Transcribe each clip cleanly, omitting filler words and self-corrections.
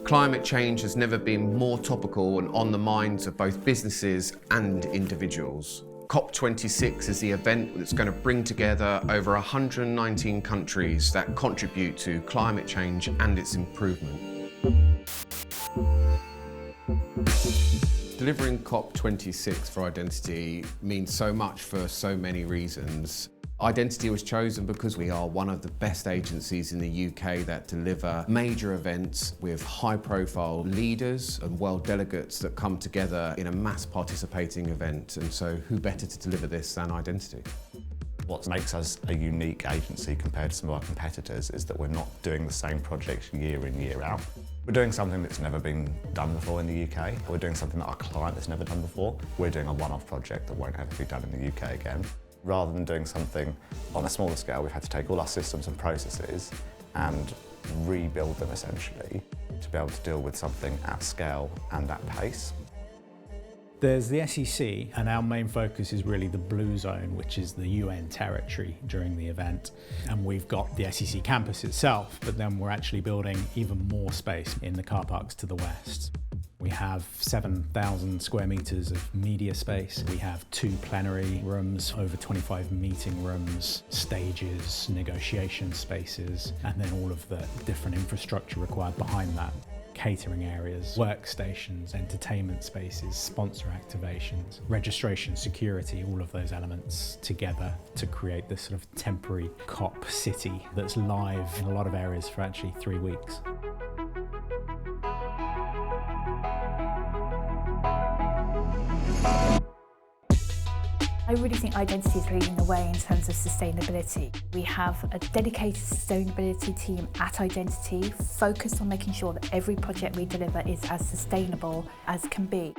Climate change has never been more topical and on the minds of both businesses and individuals. COP26 is the event that's going to bring together over 119 countries that contribute to climate change and its improvement. Delivering COP26 for Identity means so much for so many reasons. Identity was chosen because we are one of the best agencies in the UK that deliver major events with high-profile leaders and world delegates that come together in a mass participating event. And so who better to deliver this than Identity? What makes us a unique agency compared to some of our competitors is that we're not doing the same projects year in, year out. We're doing something that's never been done before in the UK. We're doing something that our client has never done before. We're doing a one-off project that won't ever be done in the UK again. Rather than doing something on a smaller scale, we've had to take all our systems and processes and rebuild them essentially to be able to deal with something at scale and at pace. There's the SEC, and our main focus is really the blue zone, which is the UN territory during the event. And we've got the SEC campus itself, but then we're actually building even more space in the car parks to the west. We have 7,000 square metres of media space. We have 2 plenary rooms, over 25 meeting rooms, stages, negotiation spaces, and then all of the different infrastructure required behind that. Catering areas, workstations, entertainment spaces, sponsor activations, registration, security, all of those elements together to create this sort of temporary COP city that's live in a lot of areas for actually 3 weeks. I really think Identity is leading the way in terms of sustainability. We have a dedicated sustainability team at Identity focused on making sure that every project we deliver is as sustainable as can be.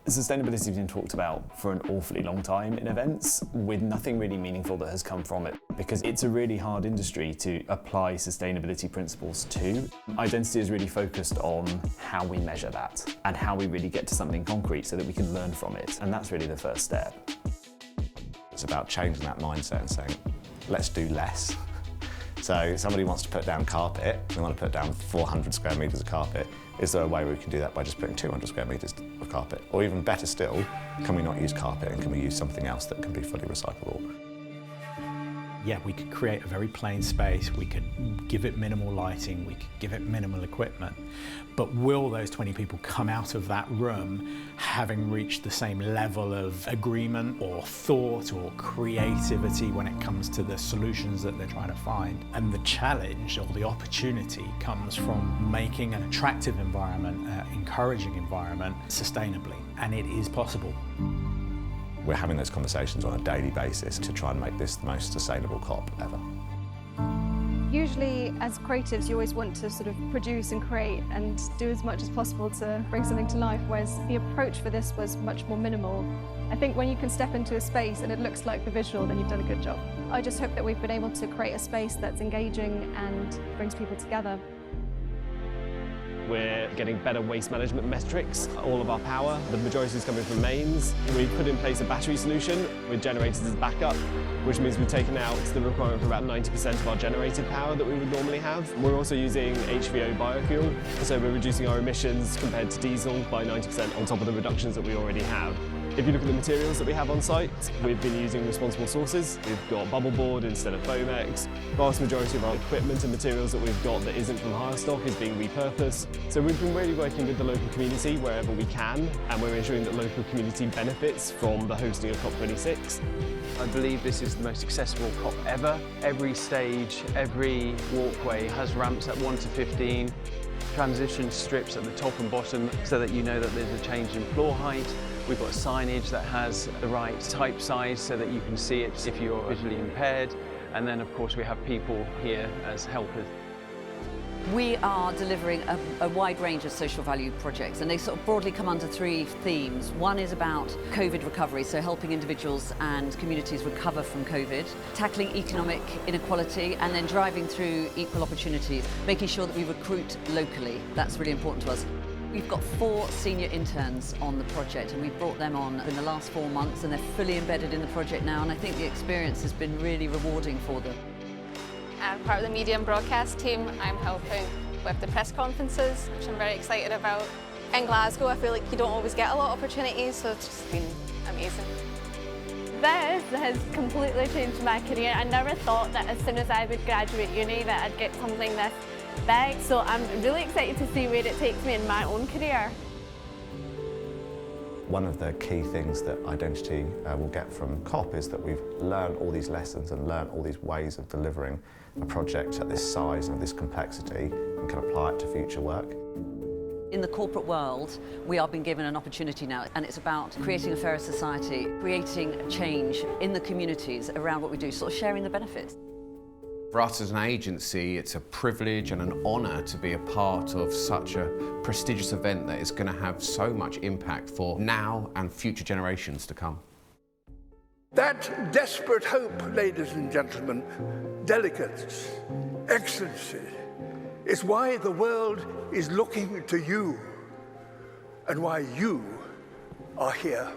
Sustainability has been talked about for an awfully long time in events with nothing really meaningful that has come from it because it's a really hard industry to apply sustainability principles to. Identity is really focused on how we measure that and how we really get to something concrete so that we can learn from it, and that's really the first step. It's about changing that mindset and saying, let's do less. So somebody wants to put down carpet, we want to put down 400 square metres of carpet. Is there a way we can do that by just putting 200 square metres of carpet? Or even better still, can we not use carpet and can we use something else that can be fully recyclable? Yeah, we could create a very plain space, we could give it minimal lighting, we could give it minimal equipment, but will those 20 people come out of that room having reached the same level of agreement or thought or creativity when it comes to the solutions that they're trying to find? And the challenge or the opportunity comes from making an attractive environment, encouraging environment, sustainably, and it is possible. We're having those conversations on a daily basis to try and make this the most sustainable COP ever. Usually, as creatives, you always want to sort of produce and create and do as much as possible to bring something to life, whereas the approach for this was much more minimal. I think when you can step into a space and it looks like the visual, then you've done a good job. I just hope that we've been able to create a space that's engaging and brings people together. We're getting better waste management metrics. All of our power, the majority is coming from mains. We've put in place a battery solution with generators as backup, which means we've taken out the requirement for about 90% of our generated power that we would normally have. We're also using HVO biofuel, so we're reducing our emissions compared to diesel by 90% on top of the reductions that we already have. If you look at the materials that we have on site, we've been using responsible sources. We've got bubble board instead of Foamex. The vast majority of our equipment and materials that we've got that isn't from hire stock is being repurposed. So we've been really working with the local community wherever we can, and we're ensuring that local community benefits from the hosting of COP26. I believe this is the most accessible COP ever. Every stage, every walkway has ramps at 1 to 15. Transition strips at the top and bottom so that you know that there's a change in floor height. We've got signage that has the right type size so that you can see it if you're visually impaired. And then, of course, we have people here as helpers. We are delivering a wide range of social value projects, and they sort of broadly come under 3 themes. One is about COVID recovery, so helping individuals and communities recover from COVID, tackling economic inequality, and then driving through equal opportunities, making sure that we recruit locally. That's really important to us. We've got 4 senior interns on the project, and we've brought them on in the last 4 months, and they're fully embedded in the project now, and I think the experience has been really rewarding for them. I'm part of the media and broadcast team. I'm helping with the press conferences, which I'm very excited about. In Glasgow, I feel like you don't always get a lot of opportunities, so it's just been amazing. This has completely changed my career. I never thought that as soon as I would graduate uni that I'd get something this big, so I'm really excited to see where it takes me in my own career. One of the key things that Identity will get from COP is that we've learned all these lessons and learned all these ways of delivering a project at this size and this complexity and can apply it to future work. In the corporate world, we are being given an opportunity now, and it's about creating a fairer society, creating change in the communities around what we do, sort of sharing the benefits. For us as an agency, it's a privilege and an honour to be a part of such a prestigious event that is going to have so much impact for now and future generations to come. That desperate hope, ladies and gentlemen, delegates, excellency, is why the world is looking to you and why you are here.